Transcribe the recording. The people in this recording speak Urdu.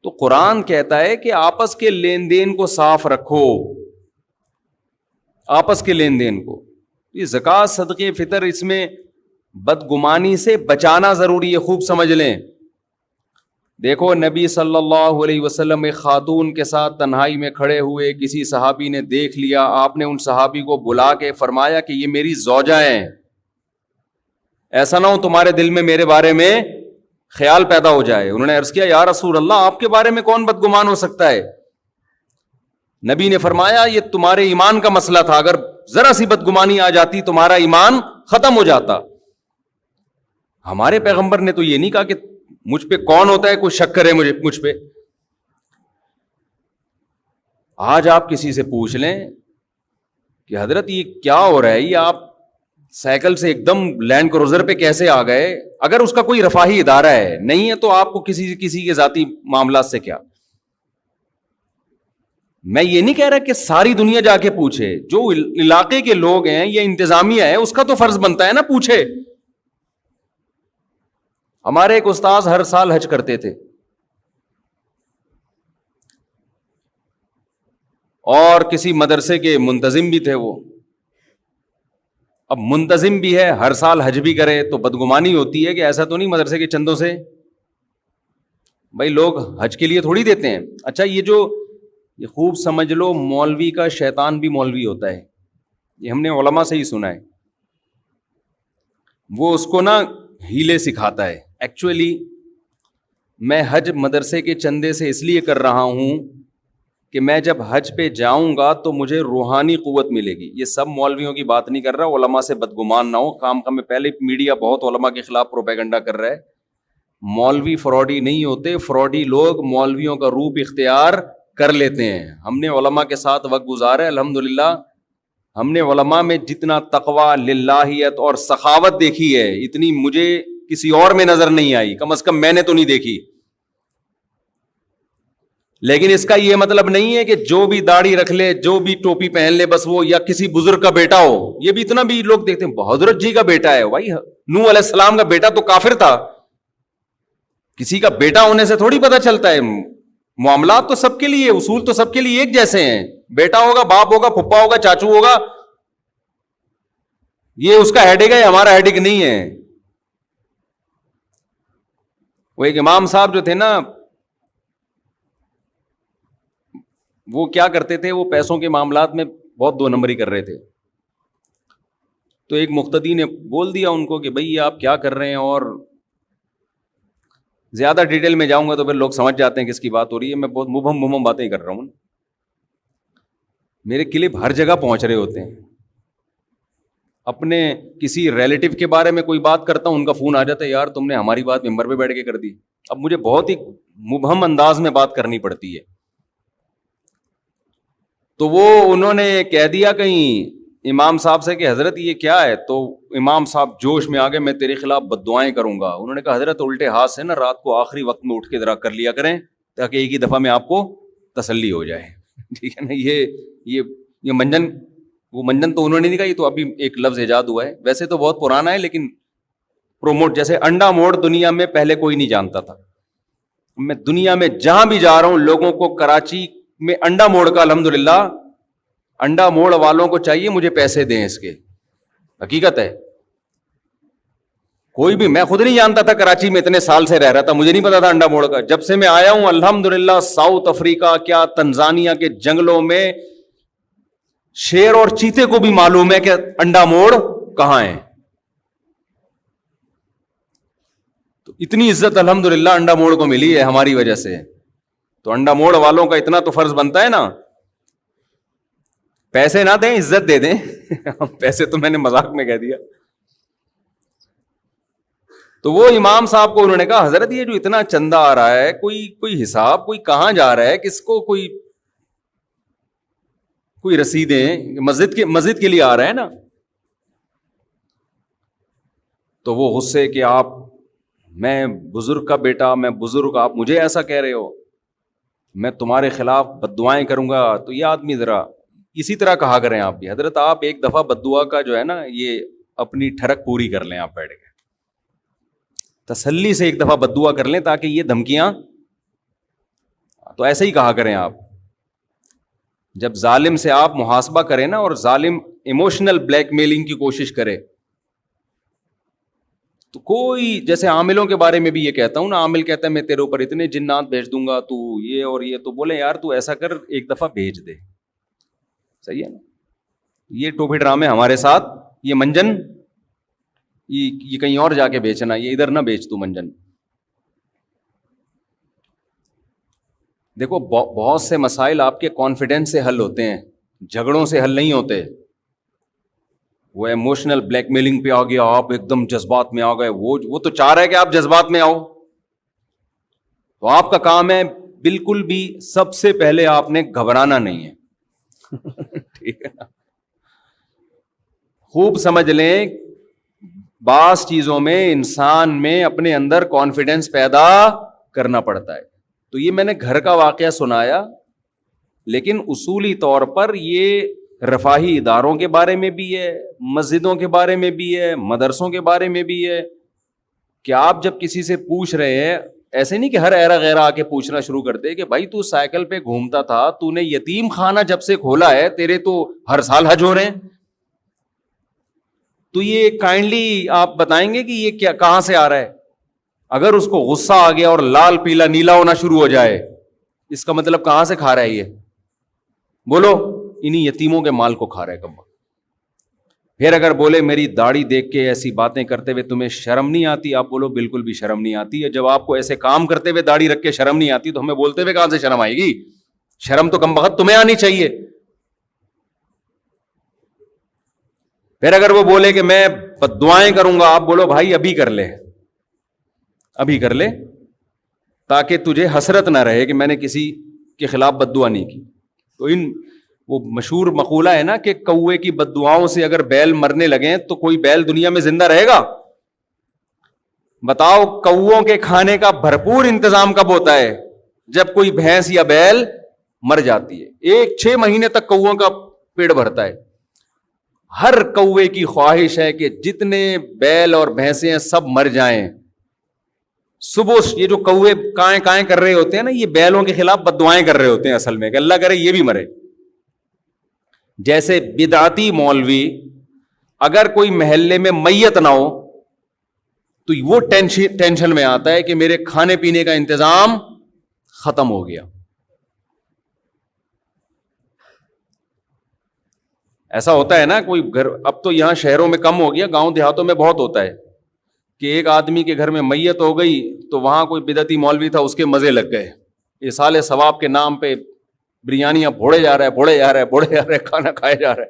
تو قرآن کہتا ہے کہ آپس کے لین دین کو صاف رکھو، آپس کے لین دین کو. یہ زکوٰۃ، صدقے، فطر، اس میں بدگمانی سے بچانا ضروری ہے. خوب سمجھ لیں. دیکھو نبی صلی اللہ علیہ وسلم ایک خاتون کے ساتھ تنہائی میں کھڑے ہوئے، کسی صحابی نے دیکھ لیا، آپ نے ان صحابی کو بلا کے فرمایا کہ یہ میری زوجہ ہیں، ایسا نہ ہو تمہارے دل میں میرے بارے میں خیال پیدا ہو جائے. انہوں نے عرض کیا یا رسول اللہ آپ کے بارے میں کون بدگمان ہو سکتا ہے؟ نبی نے فرمایا یہ تمہارے ایمان کا مسئلہ تھا، اگر ذرا سی بدگمانی آ جاتی تمہارا ایمان ختم ہو جاتا. ہمارے پیغمبر نے تو یہ نہیں کہا کہ مجھ پہ کون ہوتا ہے کوئی شک کرے مجھ پہ. آج آپ کسی سے پوچھ لیں کہ حضرت یہ کیا ہو رہا ہے، یہ آپ سائیکل سے ایک دم لینڈ کروزر پہ کیسے آ گئے؟ اگر اس کا کوئی رفاہی ادارہ ہے نہیں ہے تو آپ کو کسی کے ذاتی معاملات سے کیا. میں یہ نہیں کہہ رہا کہ ساری دنیا جا کے پوچھے، جو علاقے کے لوگ ہیں یا انتظامیہ ہے اس کا تو فرض بنتا ہے نا پوچھے. ہمارے ایک استاذ ہر سال حج کرتے تھے اور کسی مدرسے کے منتظم بھی تھے وہ. اب منتظم بھی ہے ہر سال حج بھی کرے تو بدگمانی ہوتی ہے کہ ایسا تو نہیں مدرسے کے چندوں سے بھائی لوگ حج کے لیے تھوڑی دیتے ہیں. اچھا یہ خوب سمجھ لو مولوی کا شیطان بھی مولوی ہوتا ہے، یہ ہم نے علماء سے ہی سنا ہے. وہ اس کو نا ہیلے سکھاتا ہے. ایکچولی میں حج مدرسے کے چندے سے اس لیے کر رہا ہوں کہ میں جب حج پہ جاؤں گا تو مجھے روحانی قوت ملے گی. یہ سب مولویوں کی بات نہیں کر رہا، علماء سے بدگمان نہ ہو. کام میں پہلے میڈیا بہت علماء کے خلاف پروپیگنڈا کر رہا ہے. مولوی فراڈی نہیں ہوتے، فراڈی لوگ مولویوں کا روپ اختیار کر لیتے ہیں. ہم نے علماء کے ساتھ وقت گزارا ہے الحمدللہ. ہم نے علماء میں جتنا تقویٰ، للہیت اور سخاوت دیکھی ہے اتنی مجھے کسی اور میں نظر نہیں آئی، کم از کم میں نے تو نہیں دیکھی. لیکن اس کا یہ مطلب نہیں ہے کہ جو بھی داڑھی رکھ لے، جو بھی ٹوپی پہن لے بس وہ، یا کسی بزرگ کا بیٹا ہو. یہ بھی اتنا بھی لوگ دیکھتے ہیں حضرت جی کا بیٹا ہے. بھائی نوح علیہ السلام کا بیٹا تو کافر تھا، کسی کا بیٹا ہونے سے تھوڑی پتہ چلتا ہے. معاملات تو سب کے لیے، اصول تو سب کے لیے ایک جیسے ہیں. بیٹا ہوگا، باپ ہوگا، پھپھا ہوگا، چاچو ہوگا، یہ اس کا ہیڈک ہے، ہمارا ہیڈک نہیں ہے. وہ ایک امام صاحب جو تھے نا وہ کیا کرتے تھے، وہ پیسوں کے معاملات میں بہت دو نمبری کر رہے تھے. تو ایک مقتدی نے بول دیا ان کو کہ بھئی آپ کیا کر رہے ہیں، اور زیادہ ڈیٹیل میں جاؤں گا تو پھر لوگ سمجھ جاتے ہیں کس کی بات ہو رہی ہے. میں بہت مبہم باتیں کر رہا ہوں. میرے کلپ ہر جگہ پہنچ رہے ہوتے ہیں. اپنے کسی ریلیٹو کے بارے میں کوئی بات کرتا ہوں ان کا فون آ جاتا ہے یار تم نے ہماری بات ممبر پہ بیٹھ کے کر دی. اب مجھے بہت ہی مبہم انداز میں بات کرنی پڑتی ہے. تو وہ انہوں نے کہہ دیا کہیں امام صاحب سے کہ حضرت یہ کیا ہے. تو امام صاحب جوش میں آ گئے، میں تیرے خلاف بد دعائیں کروں گا. انہوں نے کہا حضرت الٹے ہاتھ سے نا رات کو آخری وقت میں اٹھ کے ذرا کر لیا کریں تاکہ ایک ہی دفعہ میں آپ کو تسلی ہو جائے. ٹھیک ہے نا. یہ منجن، وہ منجن تو انہوں نے نہیں کہا، یہ تو ابھی ایک لفظ ایجاد ہوا ہے. ویسے تو بہت پرانا ہے لیکن پروموٹ، جیسے انڈا موڑ دنیا میں پہلے کوئی نہیں جانتا تھا. میں دنیا میں جہاں بھی جا رہا ہوں لوگوں کو کراچی میں انڈا موڑ کا الحمدللہ، انڈا موڑ والوں کو چاہیے مجھے پیسے دیں اس کے. حقیقت ہے. کوئی بھی، میں خود نہیں جانتا تھا، کراچی میں اتنے سال سے رہ رہا تھا، مجھے نہیں پتا تھا انڈا موڑ کا. جب سے میں آیا ہوں الحمدللہ ساؤتھ افریقہ کیا تنزانیہ کے جنگلوں میں شیر اور چیتے کو بھی معلوم ہے کہ انڈا موڑ کہاں ہے. تو اتنی عزت الحمدللہ انڈا موڑ کو ملی ہے ہماری وجہ سے. تو انڈا موڑ والوں کا اتنا تو فرض بنتا ہے نا، پیسے نہ دیں عزت دے دیں. پیسے تو میں نے مذاق میں کہہ دیا. تو وہ امام صاحب کو انہوں نے کہا حضرت یہ جو اتنا چندہ آ رہا ہے کوئی حساب، کوئی کہاں جا رہا ہے، کس کو کوئی رسیدیں، مسجد کے لیے آ رہا ہے نا. تو وہ غصے کہ میں بزرگ کا بیٹا، میں بزرگ، آپ مجھے ایسا کہہ رہے ہو، میں تمہارے خلاف بد دعائیں کروں گا. تو یہ آدمی ذرا اسی طرح کہا کریں آپ بھی. حضرت آپ ایک دفعہ بد دعا کا جو ہے نا یہ اپنی ٹھڑک پوری کر لیں، آپ بیٹھ کے تسلی سے ایک دفعہ بد دعا کر لیں تاکہ یہ دھمکیاں تو ایسا ہی کہا کریں آپ. جب ظالم سے آپ محاسبہ کریں نا, اور ظالم ایموشنل بلیک میلنگ کی کوشش کرے, تو کوئی, جیسے عاملوں کے بارے میں بھی یہ کہتا ہوں نا, عامل کہتا ہے میں تیرے اوپر اتنے جنات بھیج دوں گا, تو یہ اور یہ, تو بولے یار تو ایسا کر ایک دفعہ بھیج دے, صحیح ہے نا. یہ ٹوپی ڈرامے ہمارے ساتھ, یہ منجن یہ کہیں اور جا کے بیچنا, یہ ادھر نہ بیچ تو منجن. دیکھو بہت سے مسائل آپ کے کانفیڈنس سے حل ہوتے ہیں, جھگڑوں سے حل نہیں ہوتے. وہ ایموشنل بلیک میلنگ پہ آ گیا, آپ ایک دم جذبات میں آ گئے, وہ تو چاہ رہا ہے کہ آپ جذبات میں آؤ. تو آپ کا کام ہے بالکل بھی سب سے پہلے آپ نے گھبرانا نہیں ہے. ٹھیک ہے نا, خوب سمجھ لیں, بعض چیزوں میں انسان میں اپنے اندر کانفیڈنس پیدا کرنا پڑتا ہے. تو یہ میں نے گھر کا واقعہ سنایا, لیکن اصولی طور پر یہ رفاہی اداروں کے بارے میں بھی ہے, مسجدوں کے بارے میں بھی ہے, مدرسوں کے بارے میں بھی ہے, کہ آپ جب کسی سے پوچھ رہے ہیں, ایسے نہیں کہ ہر ایرا غیرہ آ کے پوچھنا شروع کر دے کہ بھائی تو سائیکل پہ گھومتا تھا, تو نے یتیم خانہ جب سے کھولا ہے, تیرے تو ہر سال حج ہو رہے ہیں, تو یہ کائنڈلی آپ بتائیں گے کہ یہ کیا کہاں سے آ رہا ہے. اگر اس کو غصہ آ گیا اور لال پیلا نیلا ہونا شروع ہو جائے, اس کا مطلب کہاں سے کھا رہا ہے یہ, بولو, انہی یتیموں کے مال کو کھا رہا ہے کبا. پھر اگر بولے میری داڑھی دیکھ کے ایسی باتیں کرتے ہوئے تمہیں شرم نہیں آتی, آپ بولو بالکل بھی شرم نہیں آتی ہے. جب آپ کو ایسے کام کرتے ہوئے داڑھی رکھ کے شرم نہیں آتی, تو ہمیں بولتے ہوئے کہاں سے شرم آئے گی؟ شرم تو کم بخت تمہیں آنی چاہیے. پھر اگر وہ بولے کہ میں دعائیں کروں گا, آپ بولو بھائی ابھی کر لے, ابھی کر لے, تاکہ تجھے حسرت نہ رہے کہ میں نے کسی کے خلاف بد دعا نہیں کی. تو وہ مشہور مقولہ ہے نا کہ کوے کی بد دعاؤں سے اگر بیل مرنے لگیں تو کوئی بیل دنیا میں زندہ رہے گا؟ بتاؤ, کووں کے کھانے کا بھرپور انتظام کب ہوتا ہے؟ جب کوئی بھینس یا بیل مر جاتی ہے. 6 مہینے تک کووں کا پیٹ بھرتا ہے. ہر کوے کی خواہش ہے کہ جتنے بیل اور بھینسیں ہیں سب مر جائیں. صبح یہ جو کوے کائیں کائیں کر رہے ہوتے ہیں نا, یہ بیلوں کے خلاف بد دعائیں کر رہے ہوتے ہیں اصل میں, کہ اللہ کرے یہ بھی مرے. جیسے بدعتی مولوی اگر کوئی محلے میں میت نہ ہو تو وہ ٹینشن میں آتا ہے کہ میرے کھانے پینے کا انتظام ختم ہو گیا. ایسا ہوتا ہے نا کوئی گھر, اب تو یہاں شہروں میں کم ہو گیا, گاؤں دیہاتوں میں بہت ہوتا ہے کہ ایک آدمی کے گھر میں میت ہو گئی تو وہاں کوئی بدعتی مولوی تھا, اس کے مزے لگ گئے, ایصال ثواب کے نام پہ بریانیاں بھوڑے جا رہا ہے, کھانا کھائے جا رہا ہے.